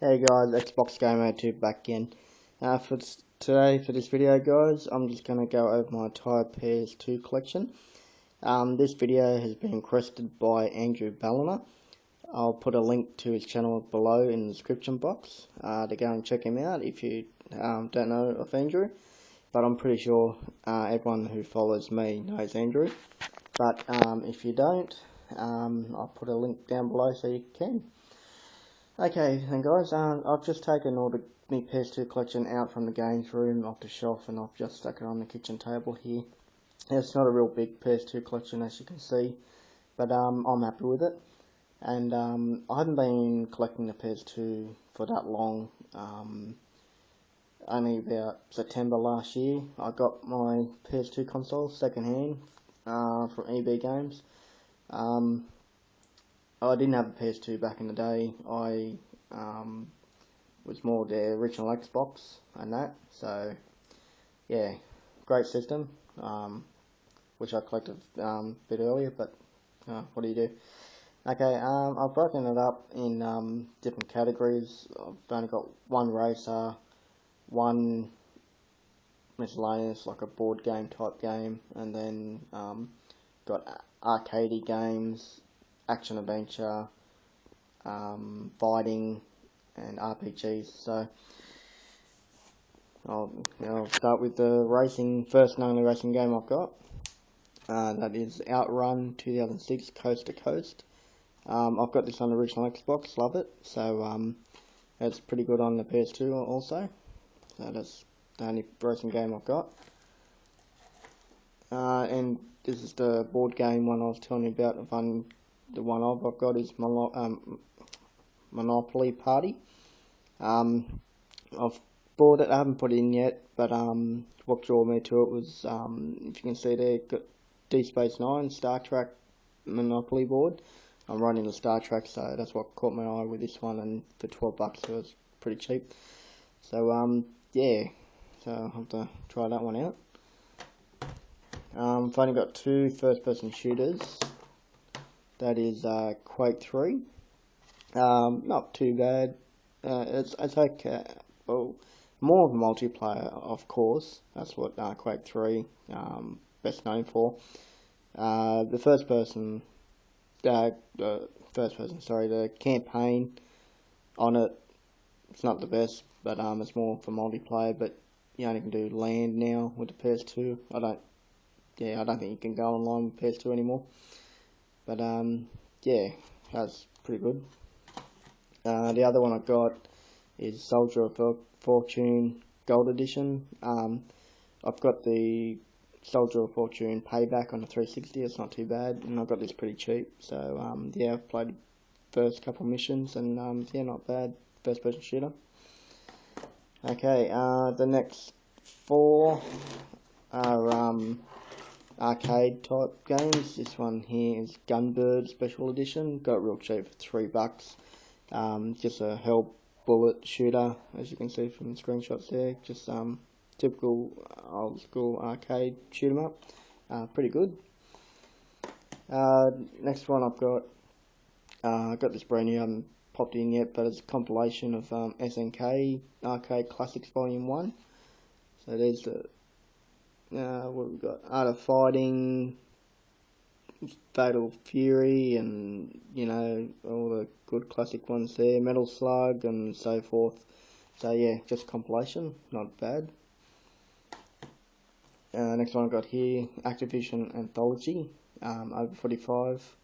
Hey guys, Xbox Gamer 2 back again. Today, for this video guys, I'm just going to go over my entire PS2 collection. This video has been requested by Andrew Balliner. I'll put a link to his channel below in the description box to go and check him out if you don't know of Andrew. But I'm pretty sure everyone who follows me knows Andrew. But if you don't, I'll put a link down below so you can. Okay then guys, I've just taken all my PS2 collection out from the games room off the shelf and I've just stuck it on the kitchen table here. It's not a real big PS2 collection as you can see, but I'm happy with it. And I haven't been collecting the PS2 for that long, only about September last year. I got my PS2 console second hand from EB Games. I didn't have a PS2 back in the day. I was more the original Xbox and that. So yeah, great system. Which I collected a bit earlier, but what do you do? Okay, I've broken it up in different categories. I've only got one racer, one miscellaneous, like a board game type game, and then got arcadey games, action adventure, fighting, and RPGs. So I'll start with the first and only racing game I've got. That is Outrun 2006 Coast to Coast. I've got this on the original Xbox, love it. So it's pretty good on the PS2 also. So that's the only racing game I've got. And this is the board game one I was telling you about. The one I've got is Monopoly Party. I've bought it, I haven't put it in yet, but what drew me to it was, if you can see there, got D Space Nine, Star Trek Monopoly board. I'm running the Star Trek, so that's what caught my eye with this one, and for 12 bucks it was pretty cheap. So yeah, so I'll have to try that one out. I've only got two first-person shooters. That is Quake 3. Not too bad. It's okay. Well, more of a multiplayer, of course. That's what Quake 3 best known for. The campaign on it, it's not the best, but it's more for multiplayer. But you only can do land now with the PS2. I don't think you can go online with PS2 anymore. But yeah, that's pretty good. The other one I got is Soldier of Fortune Gold Edition. I've got the Soldier of Fortune Payback on the 360. It's not too bad, and I got this pretty cheap. So yeah, I've played the first couple missions, and yeah, not bad. First person shooter. Okay, the next four are arcade type games. This one here is Gunbird Special Edition. Got it real cheap for $3. Just a hell bullet shooter, as you can see from the screenshots there. Just typical old school arcade shoot 'em up. Pretty good. Next one I've got. I got this brand new. I haven't popped in yet, but it's a compilation of SNK Arcade Classics Volume 1. So there's the what we've got: Art of Fighting, Fatal Fury, and you know, all the good classic ones there, Metal Slug and so forth. So yeah, just compilation, not bad. Next one I got here, Activision Anthology, over 45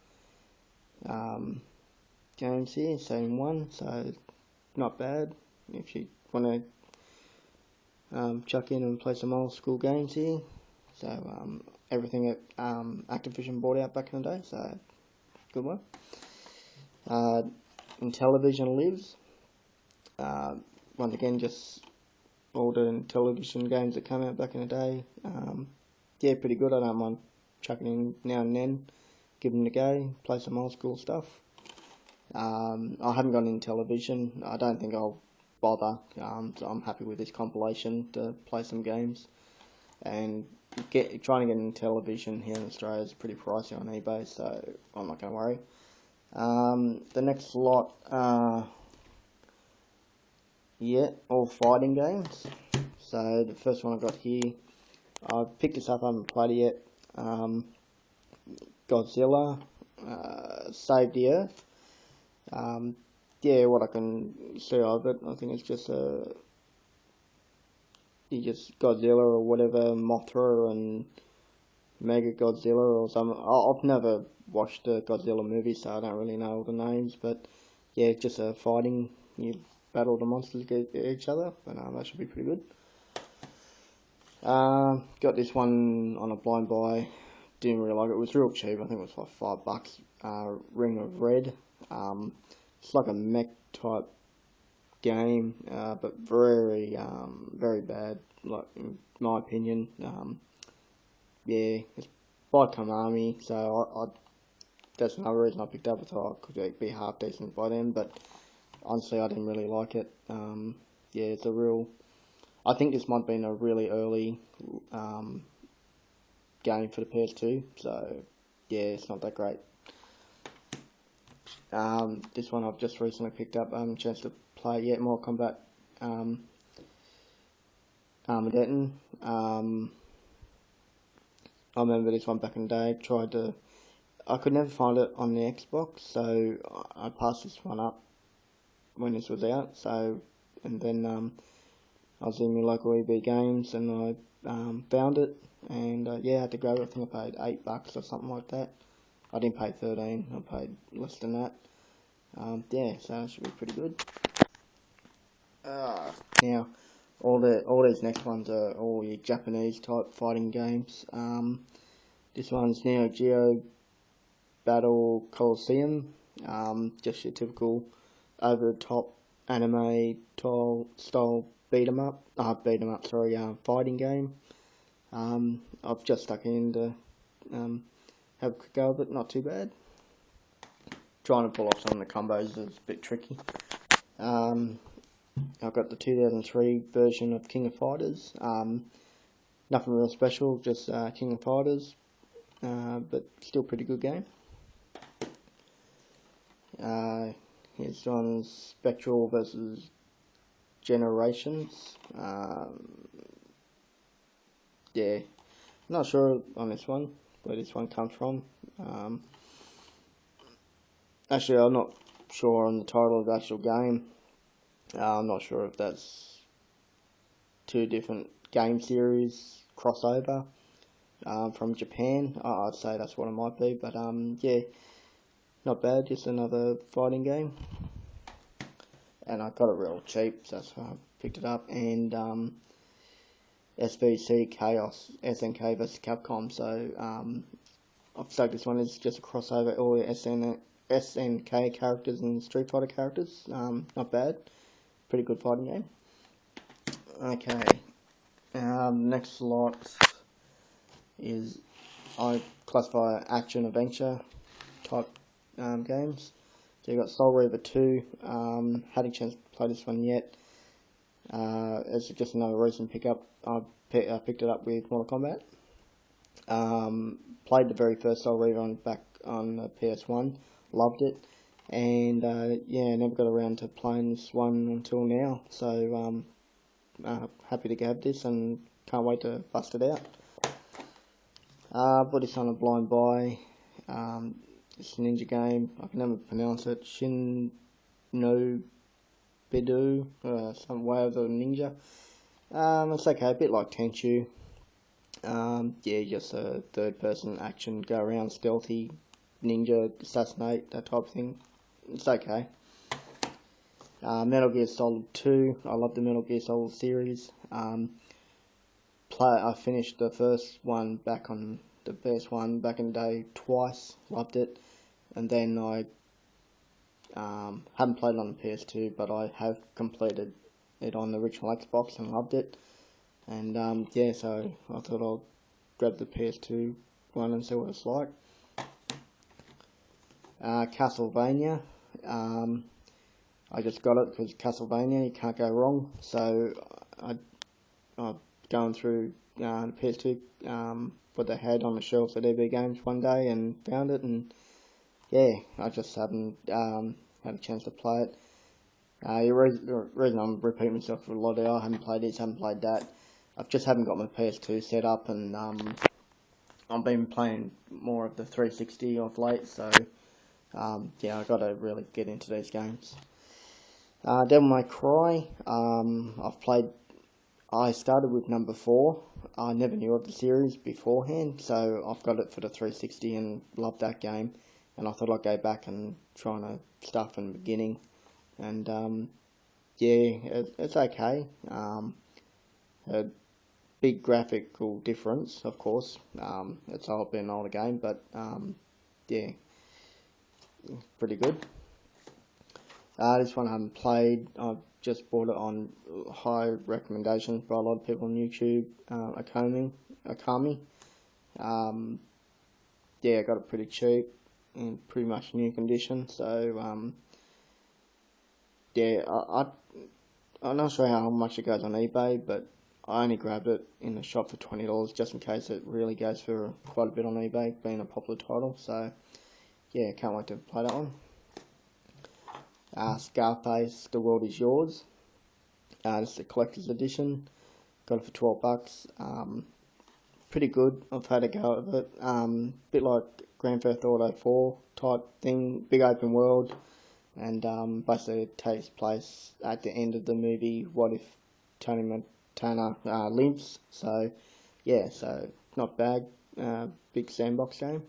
games here, same one, so not bad. If you want to chuck in and play some old school games here. So everything that Activision bought out back in the day, so good one. Intellivision Lives. Once again, just all the television games that came out back in the day. Yeah, pretty good. I don't mind chucking in now and then, giving it a go, play some old school stuff. I haven't got in television. I don't think I'll bother. So I'm happy with this compilation to play some games. And trying to get in television here in Australia is pretty pricey on eBay, so I'm not going to worry. The next lot Yeah, all fighting games. So the first one I got here, I picked this up, I haven't played it yet. Godzilla, Save the Earth. Yeah, what I can see of it, I think it's just you just Godzilla or whatever, Mothra and Mega Godzilla or something. I've never watched a Godzilla movie, so I don't really know all the names, but yeah, it's just a fighting. You battle the monsters against each other, but that should be pretty good. Got this one on a blind buy. Didn't really like it. It was real cheap. I think it was like $5. Ring of Red. It's like a mech type game, but very bad. Like in my opinion. Yeah, it's by Konami, so that's another reason I picked up. I thought it could be half decent by them, but honestly, I didn't really like it. Yeah, it's a real. I think this might have been a really early game for the PS2, so yeah, it's not that great. This one I've just recently picked up. Chance to play yet Mortal Kombat Armageddon. I remember this one back in the day. I could never find it on the Xbox, so I passed this one up when this was out. So, and then I was in my local EB Games and I found it, and yeah, I had to grab it. I think I paid $8 or something like that. I didn't pay 13. I paid less than that. Yeah, so it should be pretty good. Now, all these next ones are all your Japanese type fighting games. This one's Neo Geo Battle Coliseum. Just your typical over the top anime style fighting game. I've just stuck in to have a quick go of it. Not too bad. Trying to pull off some of the combos is a bit tricky. I've got the 2003 version of King of Fighters. Nothing real special, just King of Fighters, but still pretty good game. Here's one Spectral versus Generations. Yeah, not sure on this one, where this one comes from. Actually, I'm not sure on the title of the actual game. I'm not sure if that's two different game series crossover from Japan. I'd say that's what it might be, but yeah, not bad. Just another fighting game, and I got it real cheap, so that's why I picked it up. And SVC Chaos SNK vs Capcom. So I've stuck this one as just a crossover all the SNK characters and Street Fighter characters. Not bad. Pretty good fighting game. Okay. Next lot is I classify action adventure type games. So you got Soul Reaver 2. Hadn't a chance to play this one yet. It's just another recent pickup. I picked it up with Mortal Kombat. Played the very first Soul Reaver back on PS1. Loved it. And yeah, never got around to playing this one until now. So happy to have this and can't wait to bust it out. Put this on a blind buy. It's a ninja game. I can never pronounce it. Shin no Bidu, some way of the ninja. It's okay, a bit like Tenchu. Yeah, just a third person action, go around stealthy, ninja, assassinate, that type of thing. It's okay. Metal Gear Solid 2. I love the Metal Gear Solid series. I finished the first one back on the PS1 back in the day twice. Loved it. And then I haven't played it on the PS2, but I have completed it on the original Xbox and loved it. And yeah, so I thought I'll grab the PS2 one and see what it's like. Castlevania. I just got it because Castlevania, you can't go wrong. So I'm going through the PS2, what they had on the shelves at EB Games one day and found it, and yeah, I just haven't had a chance to play it. The reason I'm repeating myself for a lot I haven't played this, haven't played that. I just haven't got my PS2 set up, and I've been playing more of the 360 of late, so yeah, I've got to really get into these games. Devil May Cry, I started with number 4. I never knew of the series beforehand, so I've got it for the 360 and loved that game. And I thought I'd go back and try to start from the beginning. And yeah, it's okay. A big graphical difference, of course. It's been an older game, but yeah, pretty good. This one I haven't played. I've just bought it on high recommendations by a lot of people on YouTube. Akami. Yeah, I got it pretty cheap in pretty much new condition. So yeah, I'm not sure how much it goes on eBay, but I only grabbed it in the shop for $20 just in case it really goes for quite a bit on eBay, being a popular title. So yeah, can't wait to play that one. Scarface, The World Is Yours. This is a collector's edition. Got it for $12. Pretty good. I've had a go of it. Bit like Grand Theft Auto 4 type thing, big open world, and basically it takes place at the end of the movie. What if Tony Montana lives? So yeah, so not bad. Big sandbox game.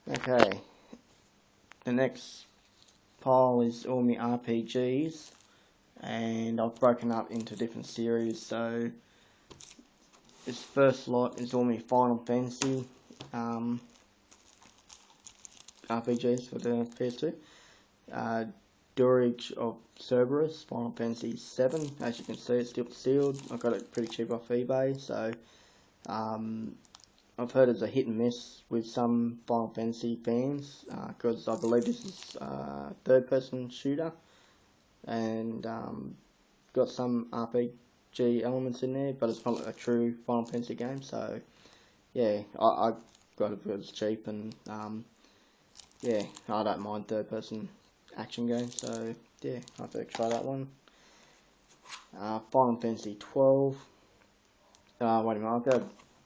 Okay, the next pile is all my RPGs, and I've broken up into different series. So this first lot is all my Final Fantasy RPGs for the PS2. Durage of Cerberus, Final Fantasy 7. As you can see, it's still sealed. I got it pretty cheap off eBay, so I've heard it's a hit and miss with some Final Fantasy fans, because I believe this is a third-person shooter, and got some RPG elements in there, but it's not a true Final Fantasy game. So yeah, I got it because it's cheap, and yeah, I don't mind third-person action games. So yeah, I have to try that one. Final Fantasy 12. Wait a minute, I'll go a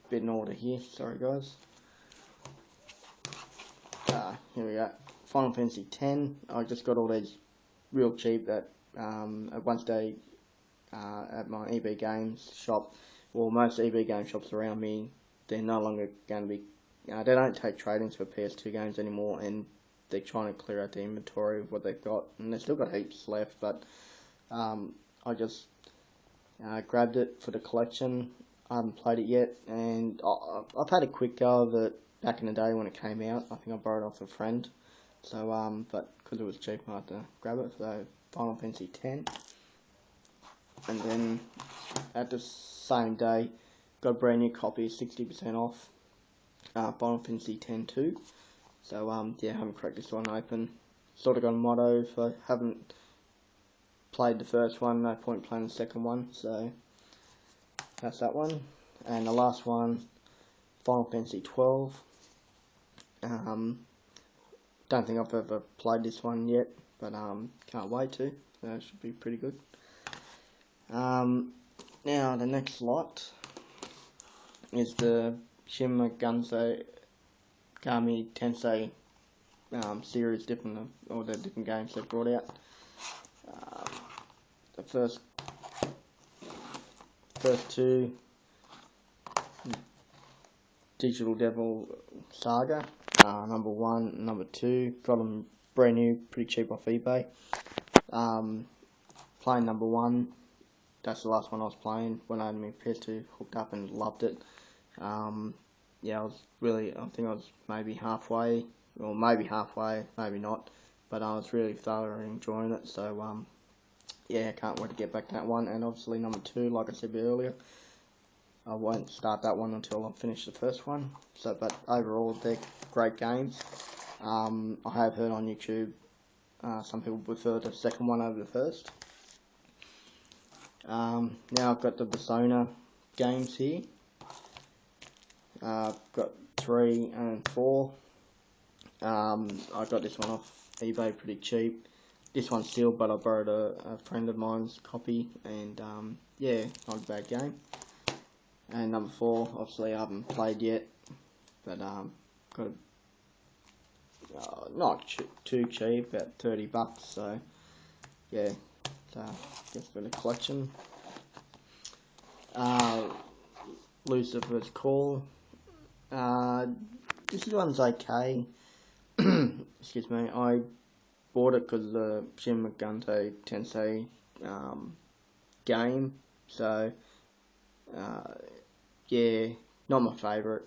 bit in order here. Sorry, guys. Here we go. Final Fantasy 10. I just got all these real cheap at one day at my EB Games shop. Well, most EB game shops around me, they're no longer going to be. They don't take trade-ins for PS2 games anymore, and they're trying to clear out the inventory of what they've got, and they've still got heaps left. But I just grabbed it for the collection. I haven't played it yet, and I've had a quick go of it back in the day when it came out. I think I borrowed it off a friend. So, but because it was cheap, I had to grab it. So, Final Fantasy 10. And then, at the same day, got a brand new copy, 60% off, Final Fantasy 10 2. So, yeah, I haven't cracked this one open. Sort of got a motto, if I haven't played the first one, no point playing the second one. So, that's that one. And the last one, Final Fantasy 12. Don't think I've ever played this one yet, but can't wait to. So it should be pretty good. Now the next lot is the Shin Megami Tensei series, all the different games they've brought out. The first two, Digital Devil Saga, number 1, number 2, got them brand new, pretty cheap off eBay. Playing number 1, that's the last one I was playing when I had my PS2 hooked up and loved it. Yeah, I think I was maybe halfway, maybe not, but I was really thoroughly enjoying it. So yeah, I can't wait to get back to that one. And obviously number 2, like I said earlier, I won't start that one until I finish the first one. So, but overall, they're great games. I have heard on YouTube some people prefer the second one over the first. Now I've got the Persona games here. I've got 3 and 4. I got this one off eBay pretty cheap. this one's sealed, but I borrowed a friend of mine's copy, and yeah, not a bad game. And number 4, obviously I haven't played yet, but got not too cheap, about $30. So yeah, just for the collection. Lucifer's Call. This one's okay. Excuse me. I bought it because of the Shin Megami Tensei game. So yeah, not my favourite.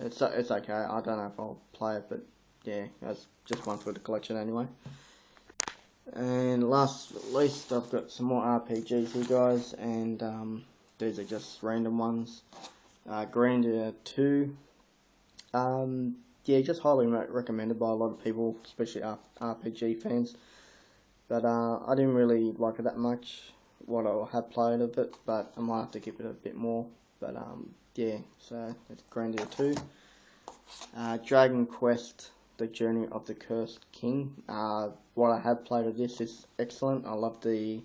It's okay. I don't know if I'll play it, but yeah, that's just one for the collection anyway. And last but not least, I've got some more RPGs here, guys, and these are just random ones. Grandia 2. Yeah, just highly recommended by a lot of people, especially RPG fans. But I didn't really like it that much, what I have played of it, but I might have to give it a bit more. But yeah, so it's Grandia 2. Dragon Quest, The Journey of the Cursed King. What I have played of this is excellent. I love the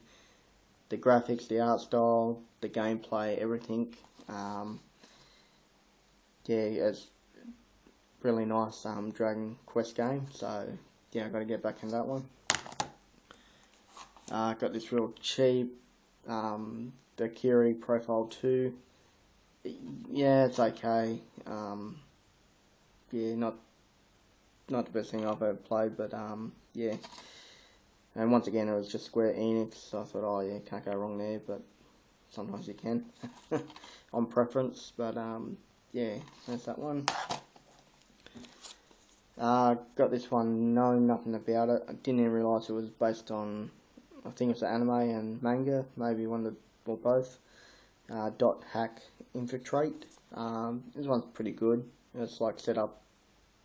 graphics, the art style, the gameplay, everything. Yeah, it's really nice Dragon Quest game. So yeah, I got to get back in that one. Got this real cheap the Kiri Profile 2. Yeah, it's okay. Yeah, not the best thing I've ever played, but yeah. And once again, it was just Square Enix, so I thought, oh yeah, can't go wrong there, but sometimes you can, on preference, but yeah, that's that one. Got this one, knowing nothing about it. I didn't even realise it was based on, I think it's an anime and manga, maybe one of the, or both. Dot Hack Infiltrate. This one's pretty good. It's like set up,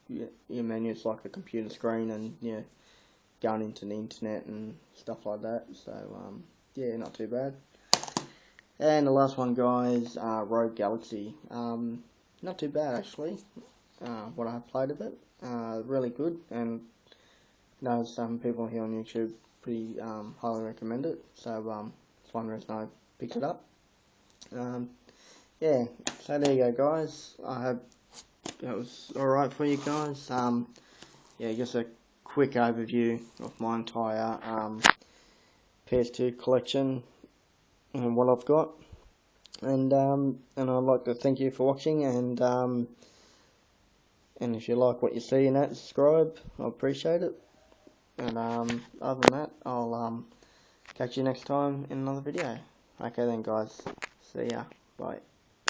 your menu is like a computer screen, and yeah, going into the internet and stuff like that. So yeah, not too bad. And the last one, guys, Rogue Galaxy. Not too bad actually. What I have played of it, really good, and know some people here on YouTube pretty highly recommend it. So it's one reason I picked it up. Yeah, so there you go, guys. I hope that was alright for you guys. Yeah, just a quick overview of my entire PS2 collection and what I've got. And I'd like to thank you for watching, and if you like what you see in that, subscribe. I appreciate it. And other than that, I'll catch you next time in another video. Okay then, guys. See ya. Bye.